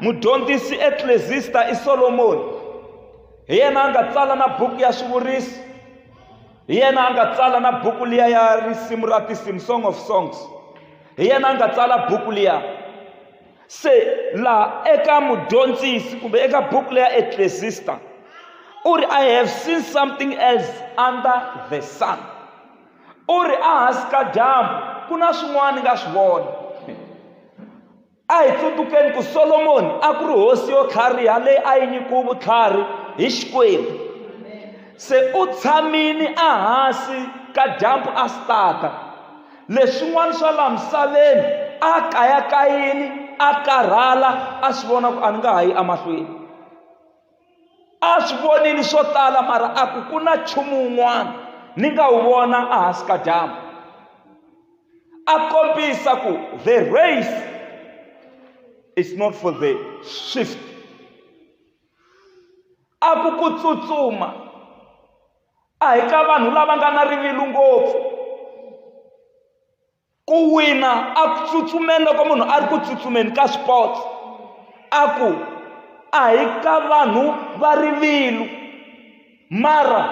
mudyondzisi ecclesista i Solomon. Hi yena a nga tsala na buku ya swivuriso, hi yena a nga tsala na buku liya ya risimu ra tinsimu, Song of Songs, hi yena a nga tsala buku liya. Se la eka mudyondzisi kumbe eka buku leya ecclesista uri I have seen something else under the sun. Uri ahansi ka dyambu ku na swin'wana nga swi vona. A hi tsutsukeni ku Solomon a ku ri hosi yo tlhariha leyi a yi nyikiwe vutlhari hi Xikwembu. Se u tshamini ahansi ka dyambu a stata. Leswin'wana swa laha misaveni a kayakayini, a karhala, a swi vona ku a ni nga ha yi emahlweni. A swi vonile swo tala mara a ku na nchumu wun'wana ni nga wu vona ahansi ka dyambu. A kombisa ku the race is not for the swift. A ku tsutsuma a hi ka vanhu lava nga na rivilo ngopfu. Ku wina a ku tsutsumeni loko munhu a ri ku tsutsumeni ka sports. A hi ka vanhu va rivilo mara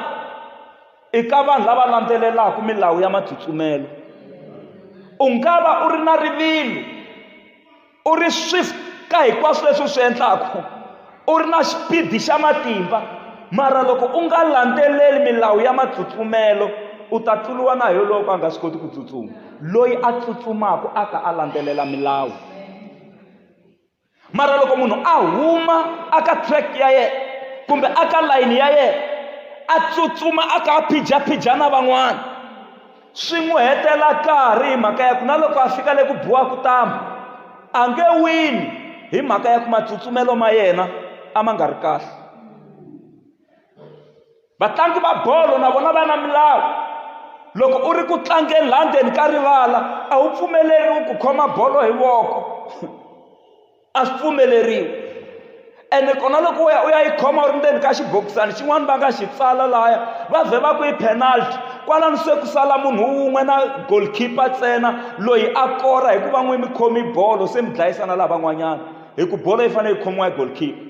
i ka vanhu lava landzelelaka milawu ya matsutsumelo. U nga va u ri na rivilo, u ri swift ka hinkwaswo leswi u swi endlaka, u ri na xipidi xa matimba, mara loko u nga landzeleli milawu ya matsutsumelo u ta tluliwa na hi loko a nga swi koti ku tsutsuma. Loyi a tsutsumaka a ka a landzelela milawu. Mara loko munhu a huma aka track ya yena kumbe aka layini ya yena a tsutsuma aka a phijapija na van'wana, swi n'wi hetela nkarhi hi mhaka ya ku na loko a fika le ku biwaka tamba a nge wini hi mhaka ya ku matsutsumelo ma yena a ma nga ri kahle. Vatlangi va bolo na vona va na milawu. Loko u ri ku tlangeni laha ndzeni ka rivala a wu pfumeleriwi ku khoma bolo hi voko. A swi pfumeleriwi. Ene kona loko u ya yi khoma u ri ndzeni ka xibokisana xin'wana va nga xi tsala lahaya va vhe va ku i penalty, kwalano se ku sala munhu wun'we na goalkeeper ntsena loyi a kora hi ku va n'wi mi khomi bolo se mi dlayisana lava van'wanyana hi ku bolo yi fanele yi khomiwa hi goalkeeper.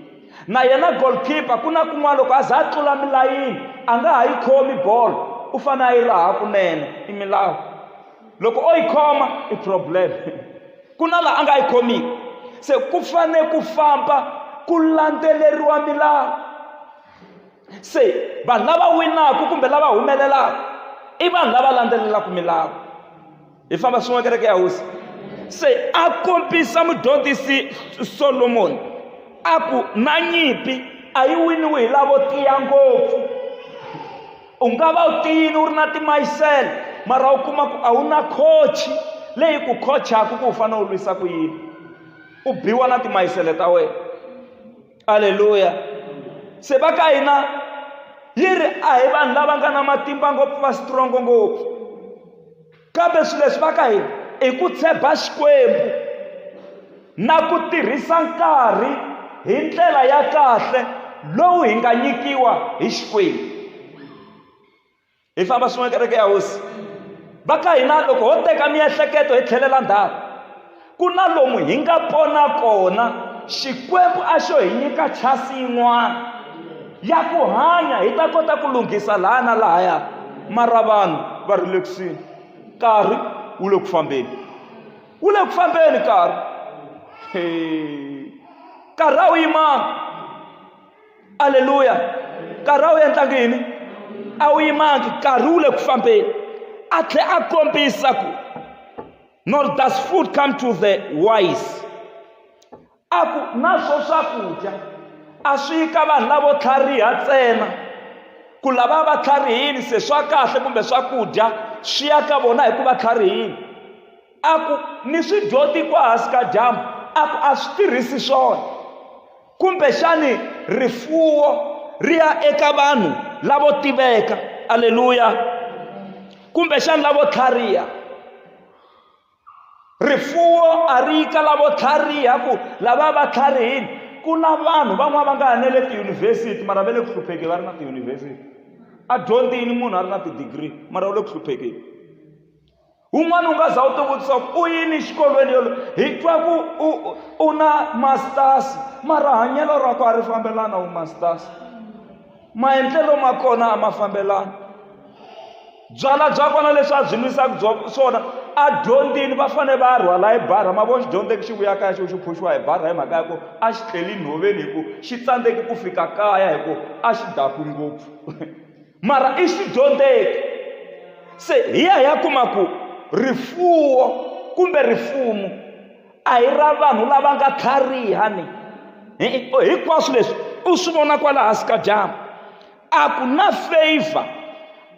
Na yena goalkeeper ku na kun'wana loko a za a tlula milayini a nga ha yi khomi bolo, u fanele a yi raha kunene, i milawu. Loko o yi khoma i problem. Ku na laha a nga yi khomiki. Se ku fanele ku famba ku landzeleriwa milawu. Se vanhu lava winaka kumbe lava humelelaka i vanhu lava landzelelaka milawu. Hi famba swin'we kereke ya hosi. Se a kombisa mudyondzisi Solomon a ku na nyimpi a yi winiwi hi lavo tiya ngopfu. U nga va u tiyini u ri na timayisele mara u kuma ku a wu na coach leyi ku coachaka ku u fanele u lwisa ku yini. U biwa na timayisele ta wena. Haleluya. Se va ka hina yi ri a hi vanhu lava nga na matimba ngopfu va strongo ngopfu, kambe swilo leswi va ka hina i ku tshemba Xikwembu na ku tirhisa nkarhi hi ndlela ya kahle lowu hi nga nyikiwa hi Xikwembu. Hi famba swin'we kereke ya hosi. Va ka hina loko ho teka miehleketo hi tlhelela ndzhaku, ku na lomu hi nga pona kona Xikwembu a xo hi nyika chance yin'wana ya ku hanya hi ta kota ku lunghisa laha na lahaya. Mara vanhu va ri le kusini, nkarhi wu le ku fambeni, wu le ku fambeni nkarhi. Nkarhi a wu yimanga. Haleluya. Nkarhi a wu endlangi yini? A wu yimangi, nkarhi wu le ku fambeni. A tlhela a kombisa ku nor does food come to the wise. A ku na swo swakudya a swi yi ka vanhu lavo tlhariha ntsena, ku lava va tlharihini se swa kahle kumbe swakudya swi ya ka vona hi ku va tlharihini. A ku ni swi dyoti kwahansi ka dyambu a ku a swi tirhisi swona. Kumbe xani rifuwo ri ya eka vanhu lavo tiveka. Haleluya. Kumbe xani lavo tlhariha. Rifuwo a ri yi ka lavo tlhariha ku lava va tlharihini. Ku na vanhu van'wana va nga ha ne le tiyunivhesiti mara va le ku hluphekeni va ri na tiyunivhesiti. A dyondzini munhu a ri na ti-degree mara u le ku hluphekeni. un'wana u nga za u ti vutisa ku u yini xikolweni yolo hi twa ku u na masters mara hanyelo ra ku a ri fambelana u masters maendlelo ma kona a ma fambelana byala bya kona leswi a byi nwisaka swona a dyondzini va fanele va rhwala hi barha ma vo xi dyondzeki xi vuya kaya xi phuxiwa hi barha hi mhaka ya ku a xi tleli nhoveni hi ku xi tsandzeki ku fika kaya hi ku a xi daku ngopfu mara i xi dyondzeki se hi ya kuma ku rifuwo kumbe rifumo a hi ra vanhu lava nga tlhariha ni hinkwaswo leswi u swi vona kwala hansi ka dyambu a ku na favor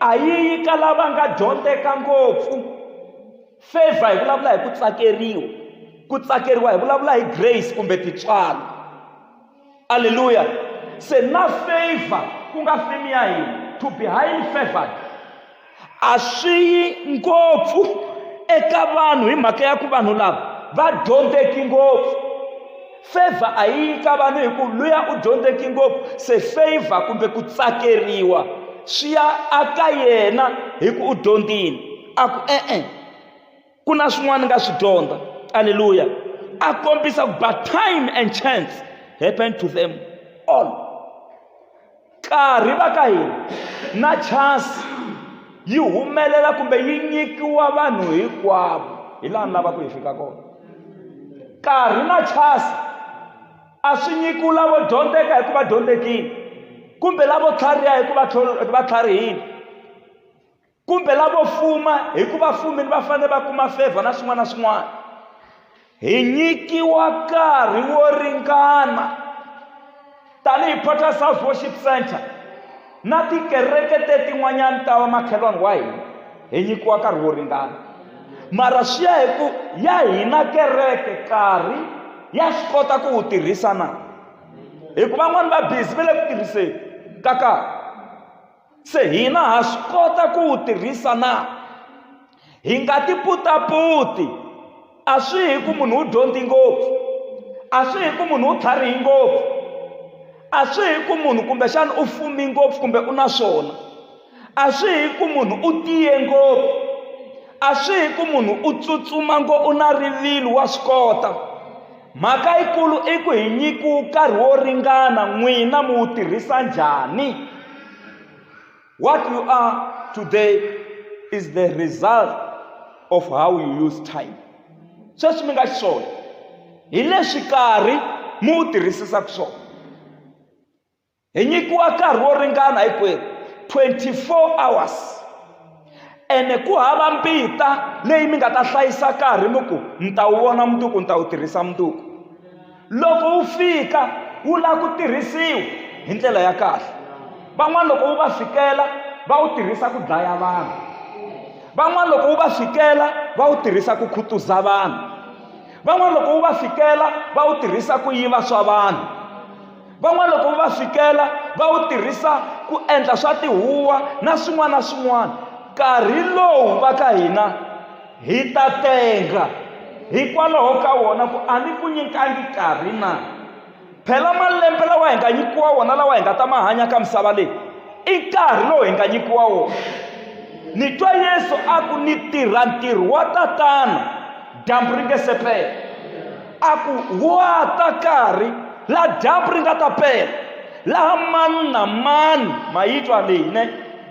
a yi ka lava nga dyondzeka ngopfu favor hi vulavula hi ku tsakeriwa hi vulavula hi grace kumbe tintswalo alleluya se na favor ku nga femi ya hina to be highly favored a swi yi ngopfu eka vanhu hi mhaka ya ku vanhu lava va dyondzeki ngopfu favor a yi ka vanhu hi ku luya u dyondzeki ngopfu se favor kumbe ku tsakeriwa swi ya aka yena hi ku u dyondzini a ku ku na swin'wana nga swi dyondza alleluya a kombisa ku but time and chance happen to them all nkarhi va ka hina na chance yi humelela kumbe yi nyikiwa vanhu hinkwavo hi laha ni lavaka hi fika kona nkarhi na chance a swi nyikiwi lavo dyondzeka hi ku va dyondzekile kumbe lavo tlhariha hi ku va tlharihile kumbe lavo fuma hi ku va fumini va fanele va kuma favor na swin'wana na swin'wana hi nyikiwa nkarhi wo ringana tanihi Porter South Worship Center na tikereke tin'wanyana ta makhelwani wa hina hi nyikiwa nkarhi wo ringana mara swi ya hi ku ya hina kereke nkarhi ya swi kota ku wu tirhisa na hi ku van'wani va busy va le ku tirhiseni kaka se hina ha swi kota ku wu tirhisa na hi nga ti putaputi a swi hi ku munhu u dyondzi ngopfu a swi hi ku munhu u tlharihi ngopfu a swi hi ku munhu kumbexana u fumi ngopfu kumbe u na swona a swi hi ku munhu u tiye ngopfu a swi hi ku munhu u tsutsuma u na rivilo wa swi kota mhaka yikulu i ku hi nyikiwa nkarhi wo ringana n'wina mu wu tirhisa njhani what you are today is the result of how you use time sweswi mi nga xiswona hi leswi nkarhi mu wu tirhisisaka swona hi nyikiwa nkarhi wo ringana hikwenu 24 hours ene ku hava mbita leyi mi nga ta hlayisa nkarhi mi ku ni ta wu vona mundzuku ni ta wu tirhisa mundzuku loko wu fika wu lava ku tirhisiwa hi ndlela ya kahle van'wana loko wu va fikela va wu tirhisa ku dlaya vanhu van'wana loko wu va fikela va wu tirhisa ku khutuza vanhu van'wana loko wu va fikela va wu tirhisa ku yiva swa vanhu van'wana loko wu va fikela va wu tirhisa ku endla swa tihuwa na swin'wana na swin'wana nkarhi lowu va ka hina hi ta tenga hikwalaho ka wona ku a ni ku nyikangi nkarhi na phela malembe lawa hi nga nyikiwa wona lawa hi nga ta ma hanya ka misava leyi i nkarhi lowu hi nga nyikiwa wona ni twa Yesu a ku ni tirha ntirho wa tatana dyambu ri nge se pela a ku wa ta nkarhi laha dyambu ri nga ta pela laha mani na mani ma yi twa leyi ne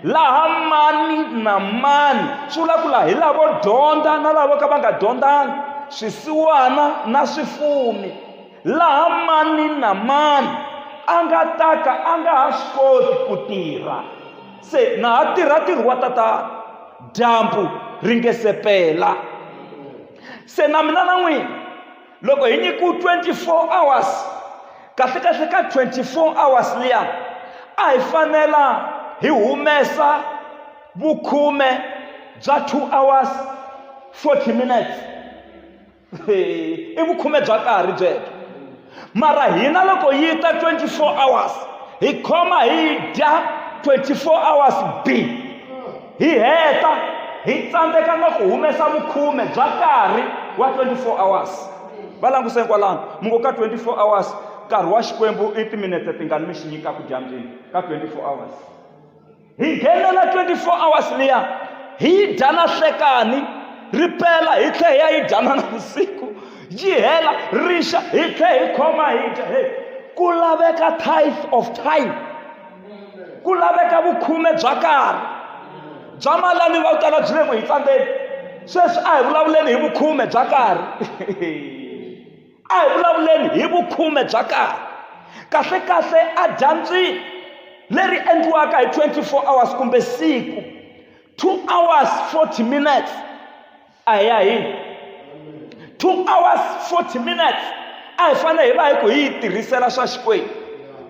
laha mani na mani swi vula ku laha hi lavo dyondza na lavo ka va nga dyondzanga swisiwana na swifumi laha mani na mani a nga taka a nga ha swi koti ku tirha se na ha tirha ntirho wa tatana dyambu ri nge se pela se na mina na n'wina loko hi nyikiwa 24 hours kahle ka 24 hours liya a hi fanela hi humesa vukhume bya 2 hours 40 minutes i vukhume bya nkarhi byebyo mara hina loko yi ta 24 hours hi khoma hi dya 24 hours b hi heta hi tsandzeka na ku humesa vukhume bya nkarhi wa 24 hours va languseni kwalano mi ngo ka 24 hours nkarhi wa xikwembu i timinete tingani mi xi nyikaku dyambyini ka 24 hours hi nghenela 24 hours liya hi dya na nhlekani ripela hi tlhe hi ya yi dya na navusiku yi hela rixa hi tlhe hi khoma hi dya ku laveka tithe of time ku laveka vukhume bya karhi bya malani va ku tala byi le ku hi tsandzeni sweswi a hi vulavuleni hi vukhume bya karhi a hi vulavuleni hi vukhume bya karhi kahle a dyambyini leri endliwaka hi 24 hours kumbe siku 2 hours 40 minutes a hi ya hi 2 hours 40 minutes a hi fanele hi va hi ku hi yi tirhisela swa Xikwembu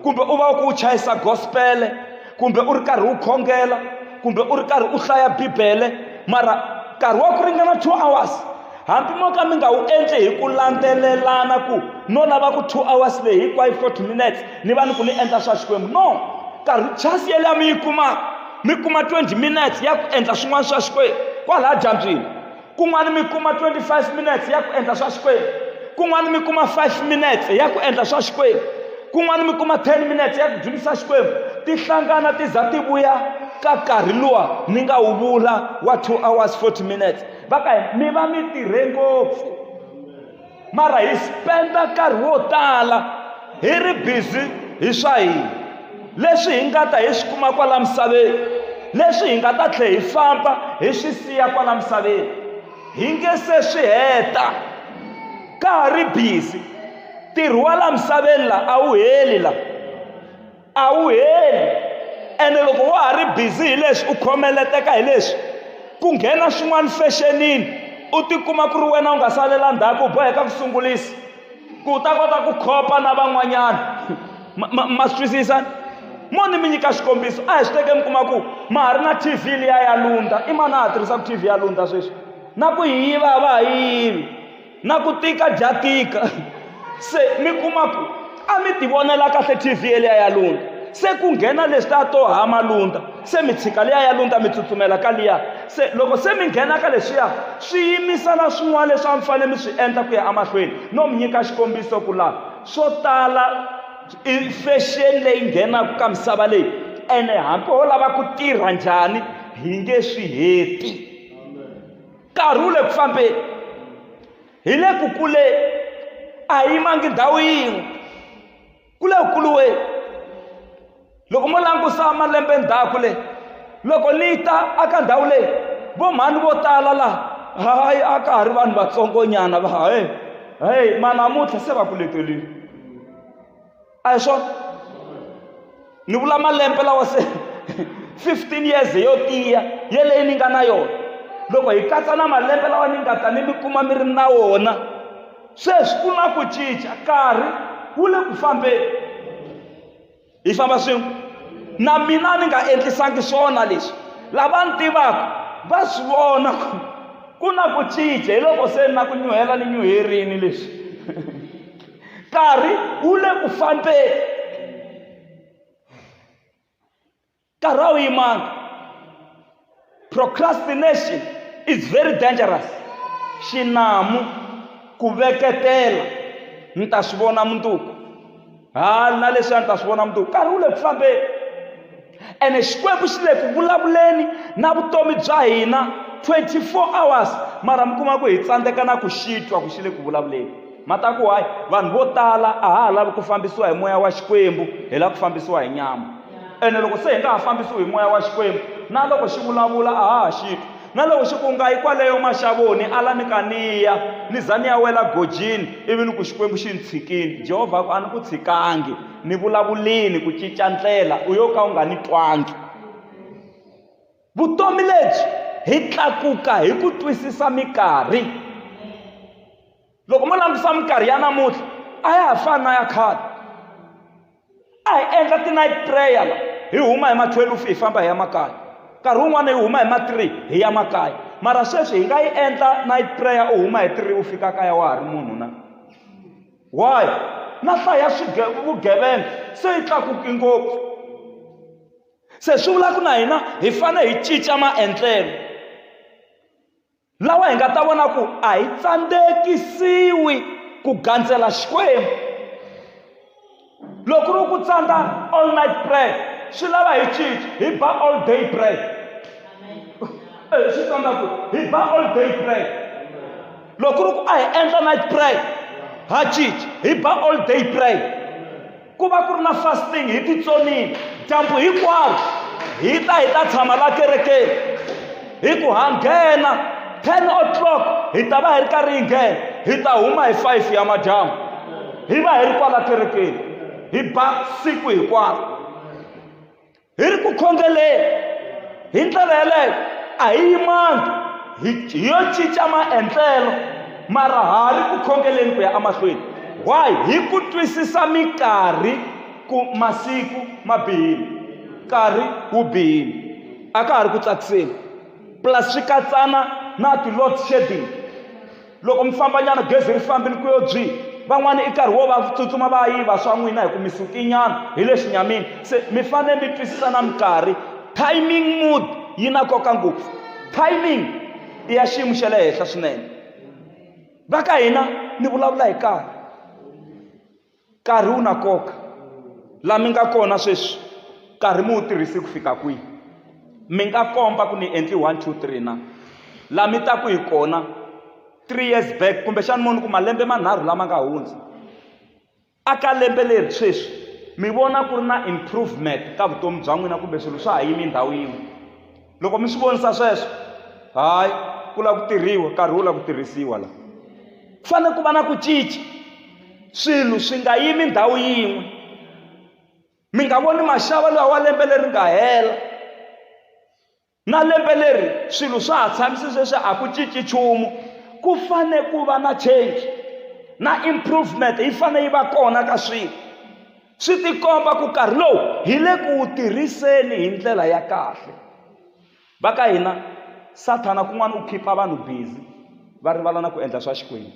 kumbe u va ku u chayisa gospel kumbe u ri karhi u khongela kumbe u ri karhi u hlaya bibele mara nkarhi wa ku ringana 2 hours hambi mo ka mi nga wu endli hi ku landzelelana ku no lava ku 2 hours leyi hinkwayo 40 minutes ni va ni ku ni endla swa Xikwembu no nkarhi chance yeleyo mi yi mi kuma 20 minutes ya ku endla swin'wana swa Xikwembu kwalaha dyambyini kun'wana mi kuma 25 minutes ya ku endla swa Xikwembu kun'wana mi kuma 5 minutes ya ku endla swa Xikwembu kun'wana mi kuma 10 minutes ya ku dyondzisa Xikwembu ti hlangana ti za ti vuya ka nkarhi luwa ni nga wu vula wa 2 hours 40 minutes vaka mi va mi tirhe ngopfu mara hi spenda nkarhi wo tala hi ri busy hi swa hina leswi hi nga ta hi swi kuma kwala misaveni leswi hi nga ta tlhe hi famba hi swi siya kwala misaveni hi nge se swi heta ka ha ri busy ntirho wa la misaveni la a wu heli la a wu heli ene loko wa ha ri busy hi leswi u khomeleteka hi leswi ku nghena swin'wana fashionini u tikuma ku ri wena u nga salela ndzhaku u boheka ku sungulisa ku u ta kota ku khopa na van'wanyana ma swi twisisa moni mi nyika xikombiso a hi swi teke mi kuma ku ma ha ri na TV liya ya lunda i mani a ha tirhisaka TV ya lunda sweswi na ku yiva va ha yivi na ku tika dya tika se mi kuma ku a mi ti vonela kahle TV liya ya lunda se ku nghena leswi ta to hama lunda se mi tshika liya ya lunda mi tsutsumela ka liya se loko se mi nghena ka leswiya swi yimisa na swin'wana leswi a mi fanele mi swi endla ku ya emahlweni no mi nyika xikombiso ku laha swo tala i fashion leyi nghenaka ka misava leyi ene hambi ho lava ku tirha njhani hi nge swi heti nkarhi wu le ku fambeni hi le ku kuleni a hi yimangi ndhawu yin'we ku le ku kuluweni loko mo langusa malembe ndzhaku le loko ni ta aka ndhawu leyi vo mhani vo tala laha hayi a ka ha ri vanhu vatsongonyana va heyi ma namuntlha se va kuletelile a hi swona ni vula malembe lawa se 15 years yo tiya yeleyi ni nga na yona loko hi katsa na malembe lawa ni nga ta ni mi kuma mi ri na wona sweswi ku na ku cinca nkarhi wu le ku fambeni hi famba swin'we na mina ni nga endlisangi swona leswi lava ni tivaka va swi vona ku na ku cinca hi loko se na ku nyuhela ni nyuherini leswi nkarhi wu le ku fambeni nkarhi a wu yimanga procrastination is very dangerous xinamu ku veketela ni ta swi vona mundzuku na leswi a ni ta swi vona mundzuku nkarhi wu le ku fambeni ene Xikwembu xi le ku vulavuleni na vutomi bya hina 24 hours mara mi kuma ku hi tsandzeka na ku xitwa ku xi le ku vulavuleni mata ku hayi vanhu vo tala a ha lavi ku fambisiwa hi moya wa Xikwembu hi lava ku fambisiwa hi nyama ene loko se hi nga ha fambisiwi hi moya wa Xikwembu na loko xi vulavula a ha xitwa na loko xi ku nga yi kwaleyo maxavoni ala ni ka niya ni za ni ya wela gojini ivi ni ku Xikwembu xi ni tshikini Jehovha ku a ni ku tshikangi ni vulavulini ku cinca ndlela u yo ka u nga ni twangi vutomi lebyi hi tlakuka hi ku twisisa minkarhi loko mo langusa minkarhi ya namuntlha a ya ha fani na ya khale a hi endla ti-night prayer hi huma hi ma 12 hi famba hi ya makaya nkarhi wun'wana hi huma hi ma 3 hi ya makaya mara sweswi hi nga yi endla night prayer u huma hi 3 u fika kaya wa ha ri munhu na why na nhlayo ya vugevenga se yi tlakuki ngopfu se swi vula ku na hina hi fanele hi cinca maendlelo lawa hi nga ta vona ku a hi tsandzekisiwi ku gandzela Xikwembu loko ri ku tsandza all night prayer swi lava hi cinca hi ba all day prayer Swi tsandza ku hi ba all day prayer. Loko ri ku a hi endla night prayer, ha cinci hi ba all day prayer. Ku va ku ri na fasting hi titsonini, dyambu hinkwaro hi ta tshama la kerekeni. Hi ku ha nghena 10 o'clock hi ta va hi ri karhi hi nghena, hi ta huma hi 5 ya madyambu. Hi va hi ri kwala kerekeni, hi ba siku hinkwaro. Hi ri ku khongeleni. Hi ndlela yaleyo a hi yimangi hi yo cinca maendlelo, mara ha ri ku khongeleni ku ya emahlweni. Why? Hi ku twisisa minkarhi ku masiku ma bihile, nkarhi wu bihile, a ka ha ri ku tsakiseni. Plus swi katsana na ti-load shedding. Loko mi fambanyana gezi ri fambile ku yo byi, van'wani i nkarhi wo va tsutsuma va yiva swa n'wina hi ku mi sukinyana hi le xinyamini. Se mi fanele mi twisisa na minkarhi. Timing mood yi na nkoka ngopfu. Timing i ya xiyimo xa le henhla swinene. Va ka hina ni vulavula hi nkarhi. Nkarhi wu na nkoka. Laha mi nga kona sweswi, nkarhi mi wu tirhisi ku fika kwihi? Mi nga komba ku ni endli 1 2 3 na. Laha mi ta ku hi kona 3 years back kumbexana munhu ku malembe manharhu lama nga hundza. Aka lembe leri sweswi mi vona ku ri na improvement ka vutomi bya n'wina kumbe swilo swa ha yimi ndhawu yin'we. Loko mi swi vonisa sweswo, hayi ku lava ku tirhiwa, nkarhi wu lava ku tirhisiwa la. Ku fanele ku va na ku cinca, swilo swi nga yimi ndhawu yin'we. Mi nga voni Mashava lowa wa lembe leri nga hela na lembe leri swilo swa ha tshamisi sweswi a ku cinci nchumu. Ku fanele ku va na change na improvement, yi fanele yi va kona ka swilo. Swi tikomba ku nkarhi lowu hi le ku wu tirhiseni hi ndlela ya kahle. Va ka hina Sathana kun'wana u khipa vanhu busy, va rivala na ku endla swa Xikwembu.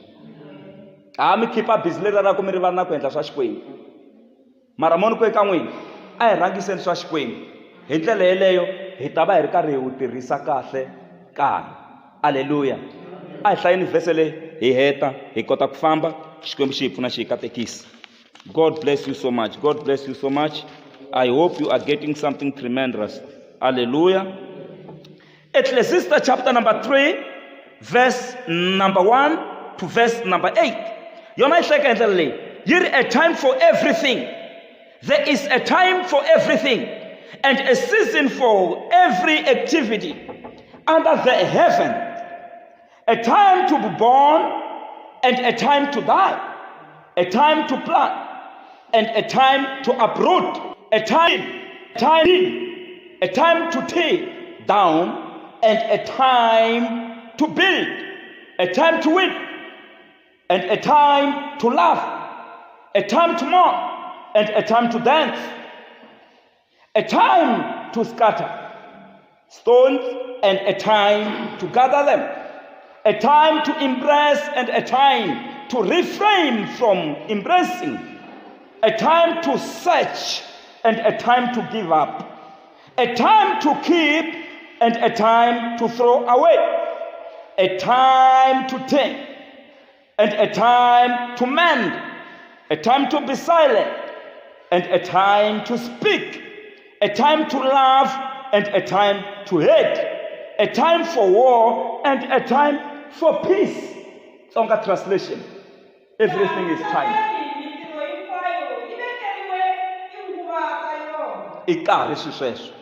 Mi khipa busy leri ra ku mi rivala na ku endla swa Xikwembu. Mara moni ku eka n'wina a hi rhangiseni swa Xikwembu. Hi ndlela yeleyo hi ta va hi ri karhi hi wu tirhisa kahle nkarhi. Haleluya. A hi hlayeni vhese leyi hi heta hi kota ku famba, Xikwembu xi hi pfuna xi hi katekisa. God bless you so much. God bless you so much. I hope you are getting something tremendous. Hallelujah. Ecclesiastes chapter number 3, verse number 1 to verse number 8. Yona ihleka hi ndlela leyi. Here a time for everything. There is a time for everything, and a season for every activity under the heaven. A time to be born and a time to die. A time to plant and a time to uproot. A time to tear down and a time to build. A time to win and a time to laugh. A time to mourn and a time to dance. A time to scatter stones and a time to gather them. A time to embrace and a time to refrain from embracing. A time to search and a time to give up. A time to keep and a time to throw away. A time to take and a time to mend. A time to be silent and a time to speak. A time to laugh and a time to hate. A time for war and a time for peace. Tsonga translation. Everything is time. Nkarhi swi sweswo.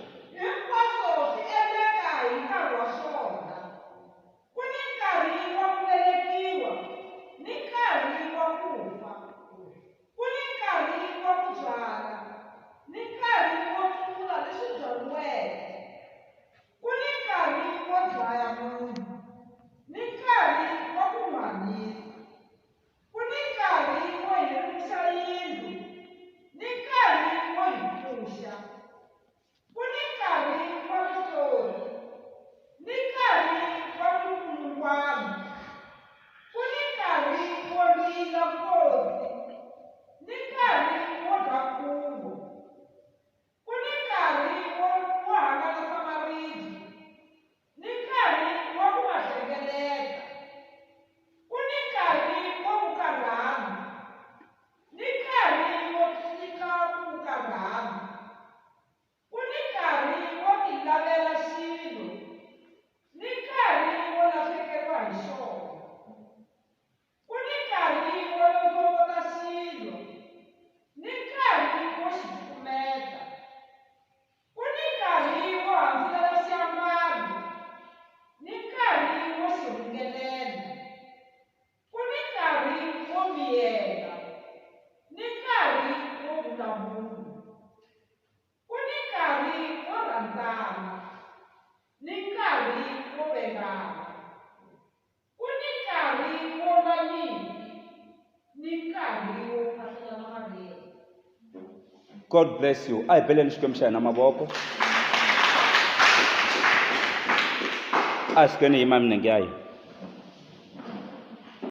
God bless you. A hi beleni Xikwembu xa hina mavoko. A hi sukeni hi yima milenge ya hina.